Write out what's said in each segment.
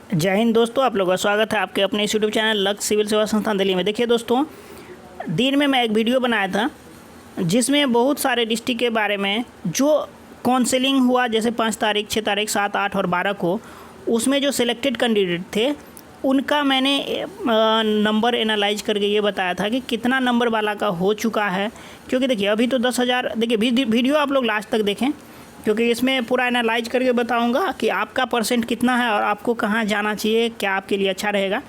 जय हिंद दोस्तों, आप लोगों का स्वागत है आपके अपने इस यूट्यूब चैनल लक्ष्य सिविल सेवा संस्थान दिल्ली में। देखिए दोस्तों, दिन में मैं एक वीडियो बनाया था जिसमें बहुत सारे डिस्ट्रिक्ट के बारे में जो काउंसलिंग हुआ, जैसे 5 तारीख, 6 तारीख, 7, 8 और 12 को, उसमें जो सिलेक्टेड कैंडिडेट थे उनका मैंने नंबर एनालाइज करके ये बताया था कि कितना नंबर वाला का हो चुका है। क्योंकि देखिए अभी तो 10,000, देखिए वीडियो आप लोग लास्ट तक देखें क्योंकि इसमें पूरा एनालाइज करके बताऊंगा कि आपका परसेंट कितना है और आपको कहाँ जाना चाहिए, क्या आपके लिए अच्छा रहेगा।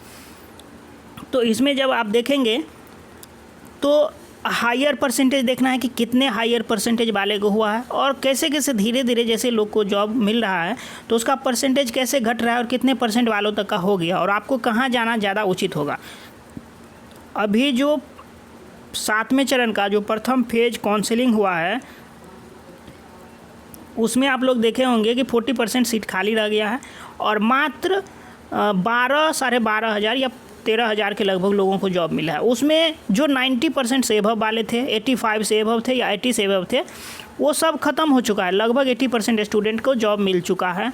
तो इसमें जब आप देखेंगे तो हायर परसेंटेज देखना है कि कितने हायर परसेंटेज वाले को हुआ है और कैसे कैसे धीरे धीरे जैसे लोग को जॉब मिल रहा है तो उसका परसेंटेज कैसे घट रहा है और कितने परसेंट वालों तक का हो गया और आपको कहाँ जाना ज़्यादा उचित होगा। अभी जो 7वें चरण का जो प्रथम फेज काउंसलिंग हुआ है उसमें आप लोग देखे होंगे कि 40% सीट खाली रह गया है और मात्र 12 12,500 या 13,000 के लगभग लोगों को जॉब मिला है। उसमें जो 90% से एबव वाले थे, 85 से एबव थे या 80 से एबव थे, वो सब ख़त्म हो चुका है। लगभग 80% स्टूडेंट को जॉब मिल चुका है।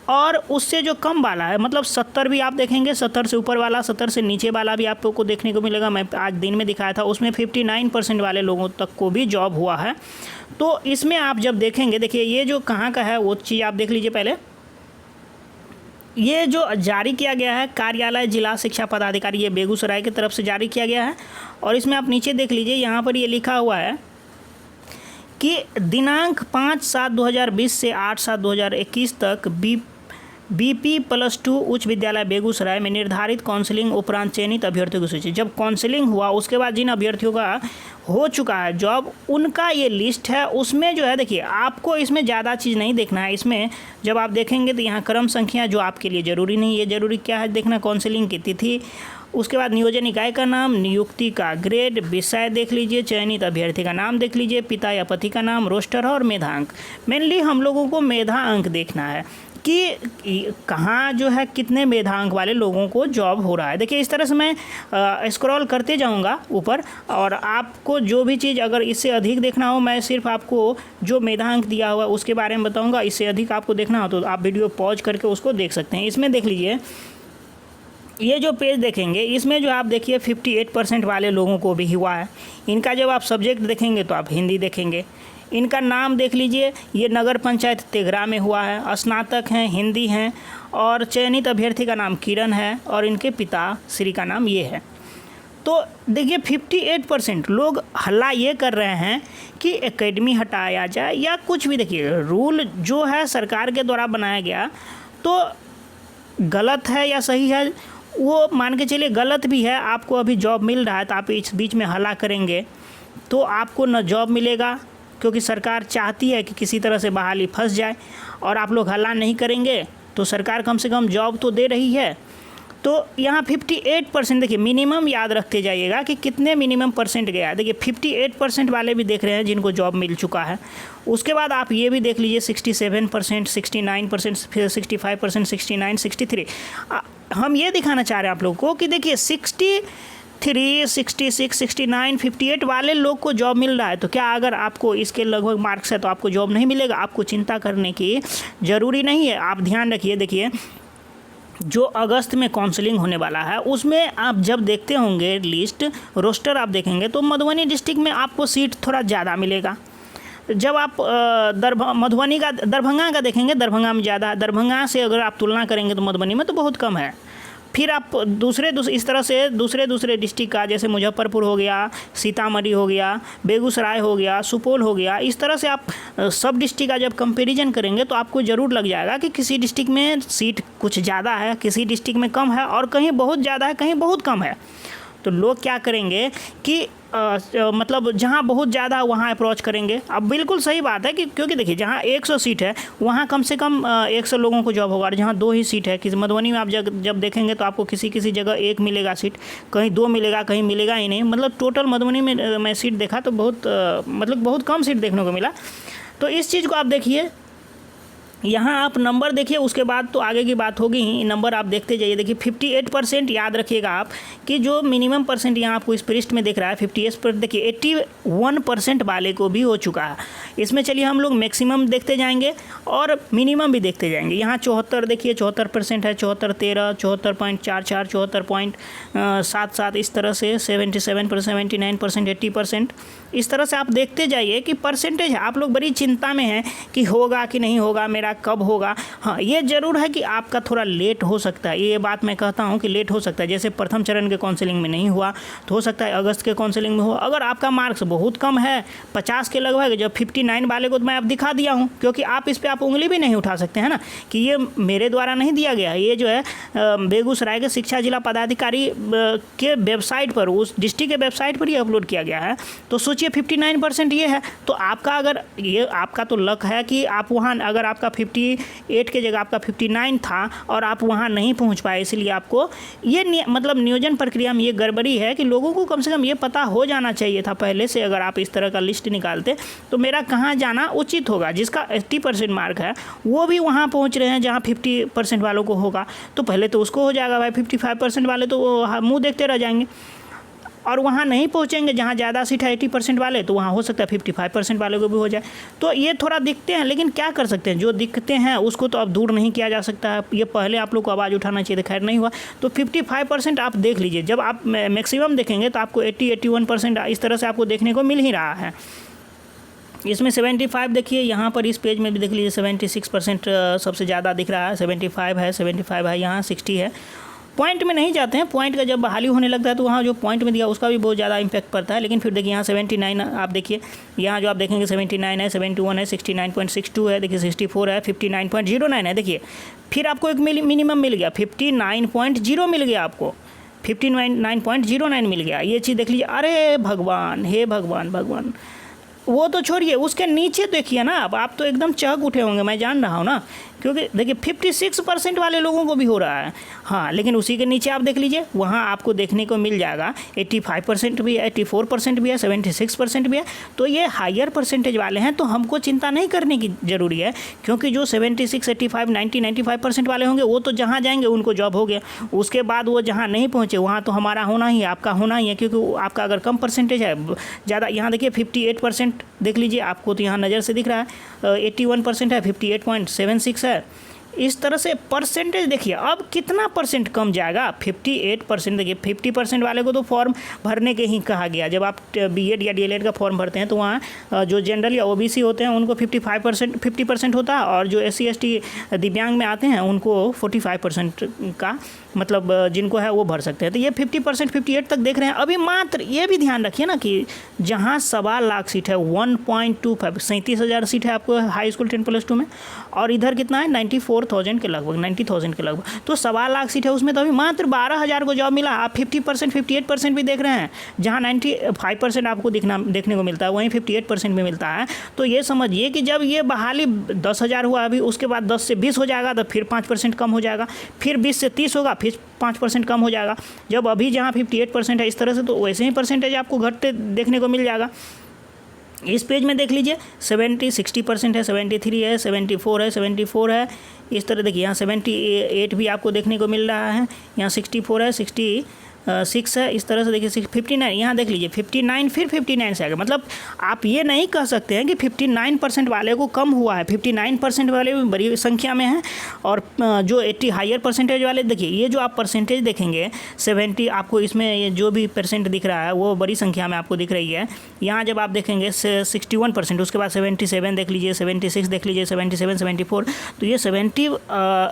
और उससे जो कम वाला है, मतलब 70 भी आप देखेंगे, 70 से ऊपर वाला, 70 से नीचे वाला भी आपको देखने को मिलेगा। मैं आज दिन में दिखाया था, उसमें 59% वाले लोगों तक को भी जॉब हुआ है। तो इसमें आप जब देखेंगे, देखिए ये जो कहाँ का है वो चीज़ आप देख लीजिए। पहले ये जो जारी किया गया है कार्यालय जिला शिक्षा पदाधिकारी, ये बेगूसराय की तरफ से जारी किया गया है। और इसमें आप नीचे देख लीजिए, यहाँ पर ये लिखा हुआ है कि दिनांक 5/7/2020 से 8/7/2021 तक BP+2 उच्च विद्यालय बेगूसराय में निर्धारित काउंसलिंग उपरांत चयनित अभ्यर्थियों की सूची। जब काउंसलिंग हुआ उसके बाद जिन अभ्यर्थियों का हो चुका है जॉब, उनका ये लिस्ट है। उसमें जो है, देखिए आपको इसमें ज़्यादा चीज़ नहीं देखना है। इसमें जब आप देखेंगे तो यहाँ क्रम संख्या जो आपके लिए ज़रूरी नहीं है, ज़रूरी क्या है देखना, काउंसलिंग की तिथि, उसके बाद नियोजन इकाई का नाम, नियुक्ति का ग्रेड, विषय देख लीजिए, चयनित अभ्यर्थी का नाम देख लीजिए, पिता या पति का नाम, रोस्टर और मेधांक। मेनली हम लोगों को मेधा अंक देखना है कि कहाँ जो है कितने मेधांक वाले लोगों को जॉब हो रहा है। देखिए इस तरह से मैं स्क्रॉल करते जाऊँगा ऊपर और आपको जो भी चीज़ अगर इससे अधिक देखना हो, मैं सिर्फ आपको जो मेधांक दिया हुआ उसके बारे में बताऊँगा। इससे अधिक आपको देखना हो तो आप वीडियो पॉज करके उसको देख सकते हैं। इसमें देख लीजिए, ये जो पेज देखेंगे इसमें जो आप देखिए 58% वाले लोगों को भी हुआ है। इनका जब आप सब्जेक्ट देखेंगे तो आप हिंदी देखेंगे। इनका नाम देख लीजिए, ये नगर पंचायत तेघरा में हुआ है, स्नातक हैं, हिंदी हैं और चयनित अभ्यर्थी का नाम किरण है और इनके पिता श्री का नाम ये है। तो देखिए 58% लोग हल्ला ये कर रहे हैं कि एकेडमी हटाया जाए या कुछ भी। देखिए रूल जो है सरकार के द्वारा बनाया गया तो गलत है या सही है वो मान के चलिए गलत भी है। आपको अभी जॉब मिल रहा है तो आप इस बीच में हल्ला करेंगे तो आपको न जॉब मिलेगा, क्योंकि सरकार चाहती है कि किसी तरह से बहाली फंस जाए। और आप लोग हल्ला नहीं करेंगे तो सरकार कम से कम जॉब तो दे रही है। तो यहाँ 58%, देखिए मिनिमम याद रखते जाइएगा कि कितने मिनिमम परसेंट गया है। देखिए 58% वाले भी देख रहे हैं जिनको जॉब मिल चुका है। उसके बाद आप ये भी देख लीजिए 67%, 69%, फिर 65%, 69, 63। हम ये दिखाना चाह रहे हैं आप लोगों को कि देखिए 63, 66, 69, 58 वाले लोग को जॉब मिल रहा है। तो क्या अगर आपको इसके लगभग मार्क्स है तो आपको जॉब नहीं मिलेगा? आपको चिंता करने की ज़रूरी नहीं है। आप ध्यान रखिए, देखिए जो अगस्त में काउंसलिंग होने वाला है उसमें आप जब देखते होंगे लिस्ट, रोस्टर आप देखेंगे तो मधुबनी डिस्ट्रिक्ट में आपको सीट थोड़ा ज़्यादा मिलेगा। जब आप दरभंगा का देखेंगे, दरभंगा में ज़्यादा है। दरभंगा से अगर आप तुलना करेंगे तो मधुबनी में तो बहुत कम है। फिर आप इस तरह से दूसरे डिस्ट्रिक्ट का, जैसे मुजफ्फरपुर हो गया, सीतामढ़ी हो गया, बेगूसराय हो गया, सुपौल हो गया, इस तरह से आप सब डिस्ट्रिक्ट का जब कंपैरिजन करेंगे तो आपको ज़रूर लग जाएगा कि किसी डिस्ट्रिक्ट में सीट कुछ ज़्यादा है, किसी डिस्ट्रिक्ट में कम है और कहीं बहुत ज़्यादा है, कहीं बहुत कम है। तो लोग क्या करेंगे कि मतलब जहाँ बहुत ज़्यादा वहाँ अप्रोच करेंगे। अब बिल्कुल सही बात है कि क्योंकि देखिए जहाँ 100 सीट है वहाँ कम से कम 100 लोगों को जॉब होगा। और जहाँ 2 ही सीट है, किसी मधुबनी में आप जब देखेंगे तो आपको किसी जगह 1 मिलेगा सीट, कहीं 2 मिलेगा, कहीं मिलेगा ही नहीं। मतलब टोटल मधुबनी में मैं सीट देखा तो बहुत कम सीट देखने को मिला। तो इस चीज़ को आप देखिए यहाँ आप नंबर देखिए, उसके बाद तो आगे की बात होगी ही, नंबर आप देखते जाइए। देखिए 58% याद रखिएगा आप कि जो मिनिमम परसेंट यहाँ आपको इस पृष्ठ में दिख रहा है 58 पर, देखिए 81% वाले को भी हो चुका है। इसमें चलिए हम लोग मैक्सिमम देखते जाएंगे और मिनिमम भी देखते जाएंगे। यहाँ 74 देखिए 74% है, 74, 13, 74.44, 74.77, इस तरह से 77%, 79%, 80%, इस तरह से आप देखते जाइए कि परसेंटेज है। आप लोग बड़ी चिंता में हैं कि होगा कि नहीं होगा, मेरा कब होगा। हाँ, ये ज़रूर है कि आपका थोड़ा लेट हो सकता है, ये बात मैं कहता हूँ कि लेट हो सकता है। जैसे प्रथम चरण के काउंसलिंग में नहीं हुआ तो हो सकता है अगस्त के काउंसलिंग में हो। अगर आपका मार्क्स बहुत कम है 50 के लगभग, जब 59 वाले को तो मैं आप दिखा दिया हूँ, क्योंकि आप इस पर आप उंगली भी नहीं उठा सकते हैं ना कि ये मेरे द्वारा नहीं दिया गया, ये जो है बेगूसराय के शिक्षा जिला पदाधिकारी के वेबसाइट पर, उस डिस्ट्रिक्ट के वेबसाइट पर ही अपलोड किया गया है। तो सोचिए 59% ये है। तो आपका अगर ये आपका तो लक है कि आप वहाँ, अगर आपका 58 के जगह आपका 59 था और आप वहाँ नहीं पहुँच पाए, इसलिए आपको ये मतलब नियोजन प्रक्रिया में ये गड़बड़ी है कि लोगों को कम से कम ये पता हो जाना चाहिए था पहले से। अगर आप इस तरह का लिस्ट निकालते तो मेरा कहाँ जाना उचित होगा। जिसका 80% मार्क है वो भी वहाँ पहुँच रहे हैं जहाँ 50% वालों को होगा, तो पहले तो उसको हो जाएगा भाई। 55% वाले तो मुँह देखते रह जाएंगे और वहाँ नहीं पहुँचेंगे जहाँ ज़्यादा सीट है 80% वाले, तो वहाँ हो सकता है 55% वाले को भी हो जाए। तो ये थोड़ा दिखते हैं, लेकिन क्या कर सकते हैं, जो दिखते हैं उसको तो अब दूर नहीं किया जा सकता है। ये पहले आप लोग को आवाज़ उठाना चाहिए था, खैर नहीं हुआ। तो 55% आप देख लीजिए। जब आप मैक्सिमम देखेंगे तो आपको 80-81% इस तरह से आपको देखने को मिल ही रहा है। इसमें 75 देखिए, यहाँ पर इस पेज में भी देख लीजिए 76% सबसे ज़्यादा दिख रहा है। 75 है, 75 है, यहाँ 60 है। पॉइंट में नहीं जाते हैं, पॉइंट का जब बहाली होने लगता है तो वहाँ जो पॉइंट में दिया उसका भी बहुत ज़्यादा इम्पैक्ट पड़ता है। लेकिन फिर देखिए यहाँ 79 आप देखिए, यहाँ जो आप देखेंगे 79 है, 71 है, 69.62 है, देखिए 64 है, 59.09 है। देखिए फिर आपको एक मिनिमम मिल गया, 59.0 मिल गया आपको, 59.09 मिल गया। ये चीज़ देख लीजिए। अरे भगवान, हे भगवान, भगवान वो तो छोड़िए, उसके नीचे देखिए ना, अब आप तो एकदम चहक उठे होंगे, मैं जान रहा हूँ ना, क्योंकि देखिए 56% वाले लोगों को भी हो रहा है। हाँ, लेकिन उसी के नीचे आप देख लीजिए, वहाँ आपको देखने को मिल जाएगा 85% भी है, 84% भी है, 76% भी है। तो ये हायर परसेंटेज वाले हैं, तो हमको चिंता नहीं करने की ज़रूरी है, क्योंकि जो 76, 85, 90, 95% वाले होंगे वो तो जहाँ जाएंगे उनको जॉब हो गया। उसके बाद वो जहाँ नहीं पहुँचे वहाँ तो हमारा होना ही है, आपका होना ही है, क्योंकि आपका अगर कम परसेंटेज है ज़्यादा, यहाँ देखिए 58% देख लीजिए, आपको तो यहाँ नज़र से दिख रहा है, 81% है, 58.76 है। इस तरह से परसेंटेज देखिए अब कितना परसेंट कम जाएगा, 58%। देखिए 50% वाले को तो फॉर्म भरने के ही कहा गया। जब आप बीएड या डीएलएड का फॉर्म भरते हैं तो वहाँ जो जनरल या ओबीसी होते हैं उनको 50% होता है, और जो एससी एसटी दिव्यांग में आते हैं उनको 45% का मतलब जिनको है वो भर सकते हैं। तो ये 50%, 58 तक देख रहे हैं। अभी मात्र ये भी ध्यान रखिए ना कि जहाँ 1.25 लाख सीट है, 1.25 37,000 सीट है आपको हाई स्कूल 10+2 में, और इधर कितना है 94,000 के लगभग, 90,000 के लगभग। तो 1.25 लाख सीट है, उसमें तो अभी मात्र 12,000 को जॉब मिला। आप 50%, 58% भी देख रहे हैं, जहाँ 95% आपको देखने को मिलता है, वहीं 58% भी मिलता है। तो ये समझिए कि जब ये बहाली 10,000 हुआ अभी, उसके बाद 10 से 20 हो जाएगा, तो फिर 5% कम हो जाएगा, फिर 20 से 30 होगा, फिर 5% कम हो जाएगा। जब अभी जहाँ 58% है इस तरह से, तो वैसे ही परसेंटेज आपको घटते देखने को मिल जाएगा। इस पेज में देख लीजिए 60% है, 73 है, 74 है, 74 है। इस तरह देखिए यहाँ 78 भी आपको देखने को मिल रहा है, यहाँ 64 है, 66 है। इस तरह से देखिए 59, यहाँ देख लीजिए 59, फिर 59 से आगे। मतलब आप ये नहीं कह सकते हैं कि 59% वाले को कम हुआ है, 59% वाले भी बड़ी संख्या में हैं, और जो 80 हायर परसेंटेज वाले, देखिए ये जो आप परसेंटेज देखेंगे 70, आपको इसमें ये जो भी परसेंट दिख रहा है वो बड़ी संख्या में आपको दिख रही है। यहाँ जब आप देखेंगे 61%, उसके बाद 77 देख लीजिए, 76 देख लीजिए, 77, 74। तो ये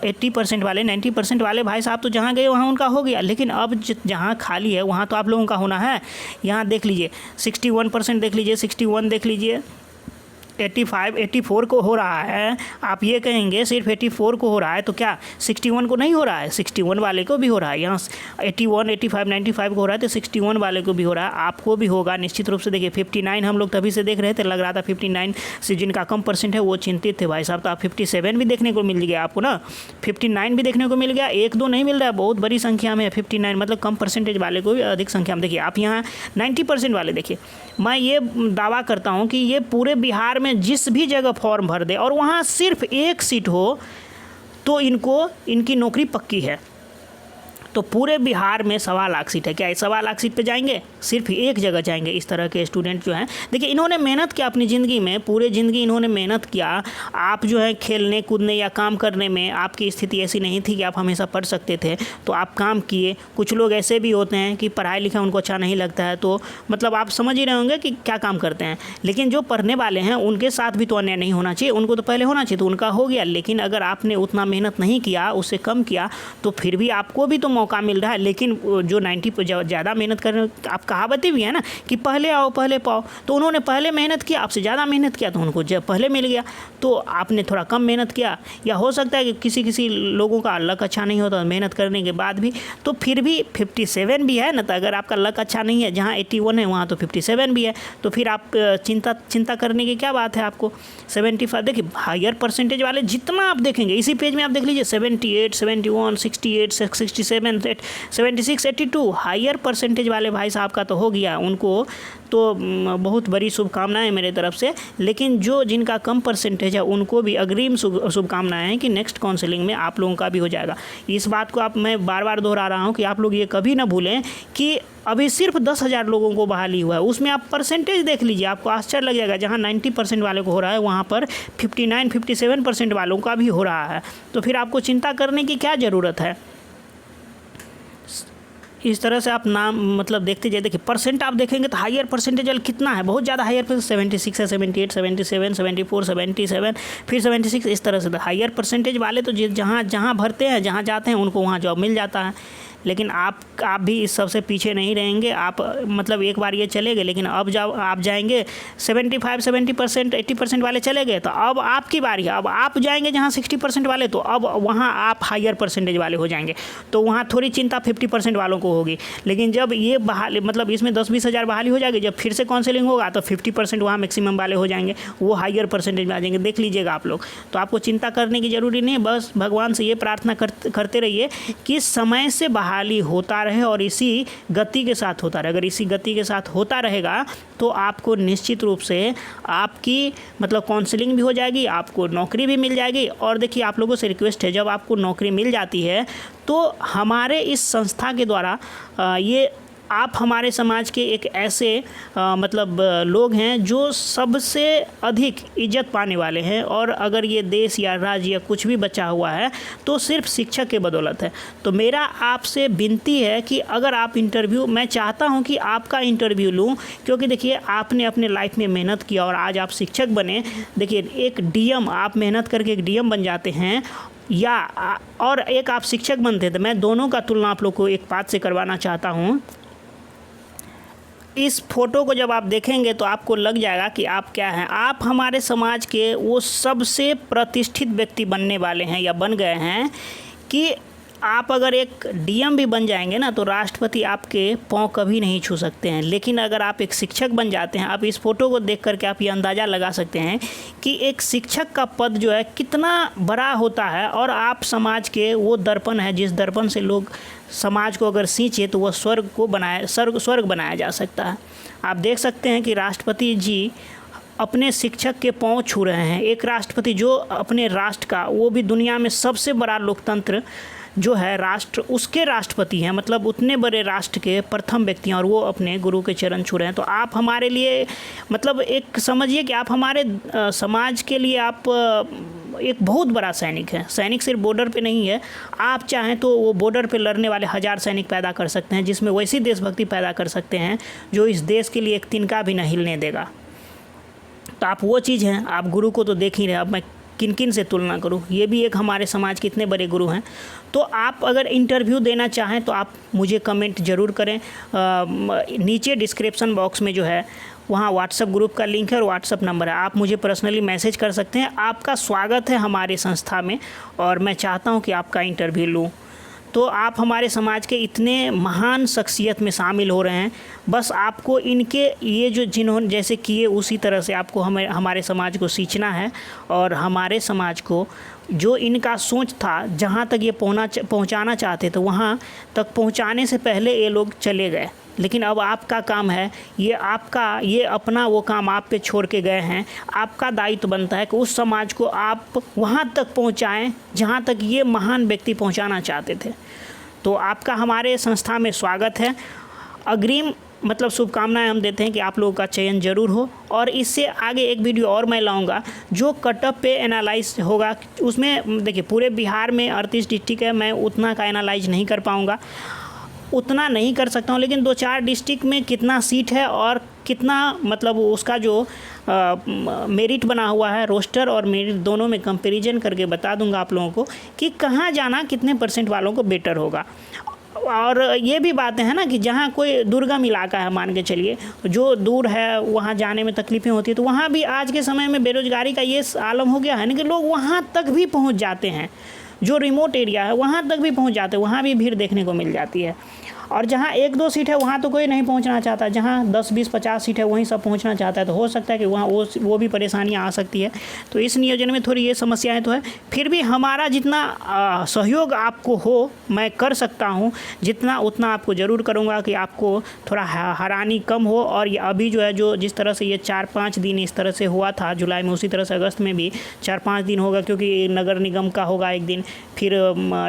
80% वाले, 90% वाले भाई साहब तो जहाँ गए वहाँ उनका हो गया। लेकिन अब जहाँ खाली है वहाँ तो आप लोगों का होना है। यहाँ देख लीजिए 61% देख लीजिए, 61 देख लीजिए, 85, 84 को हो रहा है। आप ये कहेंगे सिर्फ 84 को हो रहा है, तो क्या 61 को नहीं हो रहा है? 61 वाले को भी हो रहा है। यहाँ 81, 85, 95 को हो रहा है, तो 61 वाले को भी हो रहा है, आपको भी होगा निश्चित रूप से। देखिए 59 हम लोग तभी से देख रहे थे, लग रहा था 59 से जिनका कम परसेंट है वो चिंतित थे भाई साहब। तो आप 57 भी देखने को मिल गया आपको ना, 59 भी देखने को मिल गया, 1-2 नहीं मिल रहा है, बहुत बड़ी संख्या में 59, मतलब कम परसेंटेज वाले को भी अधिक संख्या में। देखिए आप यहाँ 90% वाले देखिए, मैं ये दावा करता हूँ कि ये पूरे बिहार में में जिस भी जगह फॉर्म भर दे और वहाँ सिर्फ एक सीट हो तो इनकी नौकरी पक्की है। तो पूरे बिहार में 1.25 लाख सीट है, क्या 1.25 लाख सीट पे जाएंगे? सिर्फ एक जगह जाएंगे इस तरह के स्टूडेंट जो हैं। देखिए इन्होंने मेहनत किया अपनी ज़िंदगी में, पूरे ज़िंदगी इन्होंने मेहनत किया। आप जो है खेलने कूदने या काम करने में आपकी स्थिति ऐसी नहीं थी कि आप हमेशा पढ़ सकते थे, तो आप काम किए। कुछ लोग ऐसे भी होते हैं कि पढ़ाई लिखाई उनको अच्छा नहीं लगता है, तो मतलब आप समझ ही रहे होंगे कि क्या काम करते हैं। लेकिन जो पढ़ने वाले हैं उनके साथ भी तो अन्याय नहीं होना चाहिए, उनको तो पहले होना चाहिए, तो उनका हो गया। लेकिन अगर आपने उतना मेहनत नहीं किया, उससे कम किया, तो फिर भी आपको भी तो मौका मिल रहा है। लेकिन जो 90 पर ज़्यादा मेहनत कर रहे हैं, आप कहावतें भी है ना कि पहले आओ पहले पाओ, तो उन्होंने पहले मेहनत किया, आपसे ज़्यादा मेहनत किया तो उनको जब पहले मिल गया, तो आपने थोड़ा कम मेहनत किया। या हो सकता है कि किसी लोगों का लक अच्छा नहीं होता मेहनत करने के बाद भी, तो फिर भी 57 भी है ना। तो अगर आपका लक अच्छा नहीं है, जहाँ 81 है वहाँ तो 57 भी है, तो फिर आप चिंता करने की क्या बात है आपको। 75 देखिए हायर परसेंटेज वाले जितना आप देखेंगे, इसी पेज में आप देख लीजिए 78, 71, 68, 67, 76, 82 हायर परसेंटेज वाले भाई साहब का तो हो गया, उनको तो बहुत बड़ी शुभकामनाएं मेरे तरफ से। लेकिन जिनका कम परसेंटेज है उनको भी अग्रिम शुभकामनाएं हैं कि नेक्स्ट काउंसलिंग में आप लोगों का भी हो जाएगा। इस बात को मैं बार बार दोहरा रहा हूं कि आप लोग ये कभी ना भूलें कि अभी सिर्फ 10,000 लोगों को बहाली हुआ है, उसमें आप परसेंटेज देख लीजिए, आपको आश्चर्य लग जाएगा। जहाँ 90% वाले को हो रहा है वहाँ पर 59-57% वालों का भी हो रहा है। तो फिर आपको चिंता करने की क्या ज़रूरत है। इस तरह से आप नाम मतलब देखते जाइए। देखिए परसेंट आप देखेंगे तो हायर परसेंटेज वाले कितना है, बहुत ज़्यादा हायर परसेंटेज 76 है, 78, 77, 74, 77, फिर 76, इस तरह से हायर परसेंटेज वाले तो जहाँ भरते हैं, जहाँ जाते हैं उनको वहाँ जॉब मिल जाता है। लेकिन आप भी इस सबसे पीछे नहीं रहेंगे। आप मतलब एक बार ये चले गए, लेकिन अब जब आप जाएंगे 75, 70%, 80% वाले चले गए, तो अब आपकी बारी है। अब आप जाएंगे जहाँ 60% वाले, तो अब वहाँ आप हायर परसेंटेज वाले हो जाएंगे, तो वहाँ थोड़ी चिंता 50% वालों को होगी। लेकिन जब ये बहाली मतलब इसमें 10-20 हज़ार बहाली हो जाएगी, जब फिर से काउंसलिंग होगा तो 50% वहाँ मैक्सिमम वाले हो जाएंगे, वो हायर परसेंटेज में आ जाएंगे। देख लीजिएगा आप लोग। तो आपको चिंता करने की ज़रूरी नहीं है, बस भगवान से ये प्रार्थना करते रहिए कि समय से बहाली होता रहे और इसी गति के साथ होता रहे। अगर इसी गति के साथ होता रहेगा तो आपको निश्चित रूप से आपकी मतलब काउंसलिंग भी हो जाएगी, आपको नौकरी भी मिल जाएगी। और देखिए आप लोगों से रिक्वेस्ट है, जब आपको नौकरी मिल जाती है तो हमारे इस संस्था के द्वारा ये आप हमारे समाज के एक ऐसे मतलब लोग हैं जो सबसे अधिक इज्जत पाने वाले हैं। और अगर ये देश या राज्य या कुछ भी बचा हुआ है तो सिर्फ शिक्षक के बदौलत है। तो मेरा आपसे विनती है कि अगर आप इंटरव्यू, मैं चाहता हूं कि आपका इंटरव्यू लूं, क्योंकि देखिए आपने अपने लाइफ में मेहनत किया और आज आप शिक्षक बने। देखिए एक डीएम, आप मेहनत करके एक डीएम बन जाते हैं या और एक आप शिक्षक बनते थे। मैं दोनों का तुलना आप लोग को एक बात से करवाना चाहता हूँ। इस फोटो को जब आप देखेंगे तो आपको लग जाएगा कि आप क्या हैं। आप हमारे समाज के वो सबसे प्रतिष्ठित व्यक्ति बनने वाले हैं या बन गए हैं कि आप अगर एक डीएम भी बन जाएंगे ना तो राष्ट्रपति आपके पाँव कभी नहीं छू सकते हैं। लेकिन अगर आप एक शिक्षक बन जाते हैं, आप इस फ़ोटो को देख करके आप ये अंदाज़ा लगा सकते हैं कि एक शिक्षक का पद जो है कितना बड़ा होता है। और आप समाज के वो दर्पण है, जिस दर्पण से लोग समाज को अगर सींचे तो वह स्वर्ग बनाया जा सकता है। आप देख सकते हैं कि राष्ट्रपति जी अपने शिक्षक के पाँव छू रहे हैं। एक राष्ट्रपति जो अपने राष्ट्र का, वो भी दुनिया में सबसे बड़ा लोकतंत्र जो है राष्ट्र, उसके राष्ट्रपति हैं, मतलब उतने बड़े राष्ट्र के प्रथम व्यक्ति हैं और वो अपने गुरु के चरण छू रहे हैं। तो आप हमारे लिए मतलब एक समझिए कि आप हमारे समाज के लिए आप एक बहुत बड़ा सैनिक है। सैनिक सिर्फ बॉर्डर पे नहीं है, आप चाहें तो वो बॉर्डर पे लड़ने वाले 1000 सैनिक पैदा कर सकते हैं, जिसमें वैसी देशभक्ति पैदा कर सकते हैं जो इस देश के लिए एक तिनका भी न हिलने देगा। तो आप वो चीज़ हैं। आप गुरु को तो देख ही रहे, अब मैं किन से तुलना करूं। ये भी एक हमारे समाज के इतने बड़े गुरु हैं। तो आप अगर इंटरव्यू देना चाहें तो आप मुझे कमेंट ज़रूर करें। नीचे डिस्क्रिप्शन बॉक्स में जो है वहाँ व्हाट्सएप ग्रुप का लिंक है और व्हाट्सएप नंबर है, आप मुझे पर्सनली मैसेज कर सकते हैं। आपका स्वागत है हमारी संस्था में और मैं चाहता हूँ कि आपका इंटरव्यू लूँ। तो आप हमारे समाज के इतने महान शख्सियत में शामिल हो रहे हैं। बस आपको इनके ये जो जिन्होंने जैसे किए उसी तरह से आपको हमारे समाज को सींचना है। और हमारे समाज को जो इनका सोच था, जहाँ तक ये पहुँचाना चाहते थे वहाँ तक पहुँचाने से पहले ये लोग चले गए। लेकिन अब आपका काम है, ये अपना वो काम आप पे छोड़ के गए हैं। आपका दायित्व बनता है कि उस समाज को आप वहाँ तक पहुँचाएँ जहाँ तक ये महान व्यक्ति पहुँचाना चाहते थे। तो आपका हमारे संस्था में स्वागत है। अग्रिम शुभकामनाएं हम देते हैं कि आप लोगों का चयन जरूर हो। और इससे आगे एक वीडियो और मैं लाऊंगा जो कटअप पे एनालाइज होगा। उसमें देखिए पूरे बिहार में 38 डिस्ट्रिक्ट है, मैं उतना का एनालाइज नहीं कर पाऊँगा, उतना नहीं कर सकता हूँ, लेकिन 2-4 डिस्ट्रिक्ट में कितना सीट है और कितना उसका जो मेरिट बना हुआ है, रोस्टर और मेरिट दोनों में कंपैरिजन करके बता दूंगा आप लोगों को कि कहाँ जाना कितने % वालों को बेटर होगा। और ये भी बातें हैं ना कि जहाँ कोई दुर्गम इलाका है, मान के चलिए जो दूर है, वहाँ जाने में तकलीफ़ें होती है, तो वहाँ भी आज के समय में बेरोज़गारी का ये आलम हो गया है ना कि लोग वहाँ तक भी पहुँच जाते हैं, जो रिमोट एरिया है वहाँ तक भी पहुँच जाते हैं, वहाँ भी भीड़ देखने को मिल जाती है। और जहाँ 1-2 सीट है वहाँ तो कोई नहीं पहुँचना चाहता, जहाँ 10, 20, 50 सीट है वहीं सब पहुँचना चाहता है। तो हो सकता है कि वहाँ वो भी परेशानियाँ आ सकती है। तो इस नियोजन में थोड़ी ये समस्याएं तो है, फिर भी हमारा जितना सहयोग आपको हो मैं कर सकता हूँ, जितना उतना आपको ज़रूर करूँगा कि आपको थोड़ा हैरानी कम हो। और ये अभी जो है जो जिस तरह से ये 4-5 दिन इस तरह से हुआ था जुलाई में, उसी तरह से अगस्त में भी 4-5 दिन होगा, क्योंकि नगर निगम का होगा एक दिन, फिर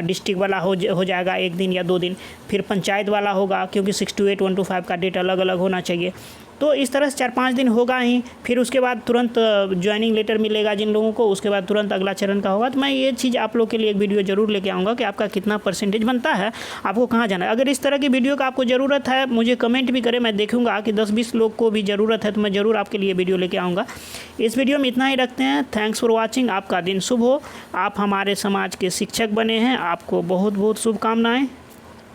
डिस्ट्रिक्ट वाला हो जाएगा 1 दिन या 2 दिन, फिर पंचायत वाला होगा, क्योंकि 628, 125 का डेट अलग अलग होना चाहिए। तो इस तरह से 4-5 दिन होगा ही, फिर उसके बाद तुरंत ज्वाइनिंग लेटर मिलेगा जिन लोगों को, उसके बाद तुरंत अगला चरण का होगा। तो मैं ये चीज़ आप लोग के लिए एक वीडियो ज़रूर लेके आऊँगा कि आपका कितना % बनता है, आपको कहाँ जाना है। अगर इस तरह की वीडियो का आपको ज़रूरत है मुझे कमेंट भी करें, मैं देखूँगा कि 10-20 लोग को भी ज़रूरत है तो मैं ज़रूर आपके लिए वीडियो लेके आऊँगा। इस वीडियो में इतना ही रखते हैं। Thanks for watching. आपका दिन शुभ हो, आप हमारे समाज के शिक्षक बने हैं, आपको बहुत बहुत शुभकामनाएँ।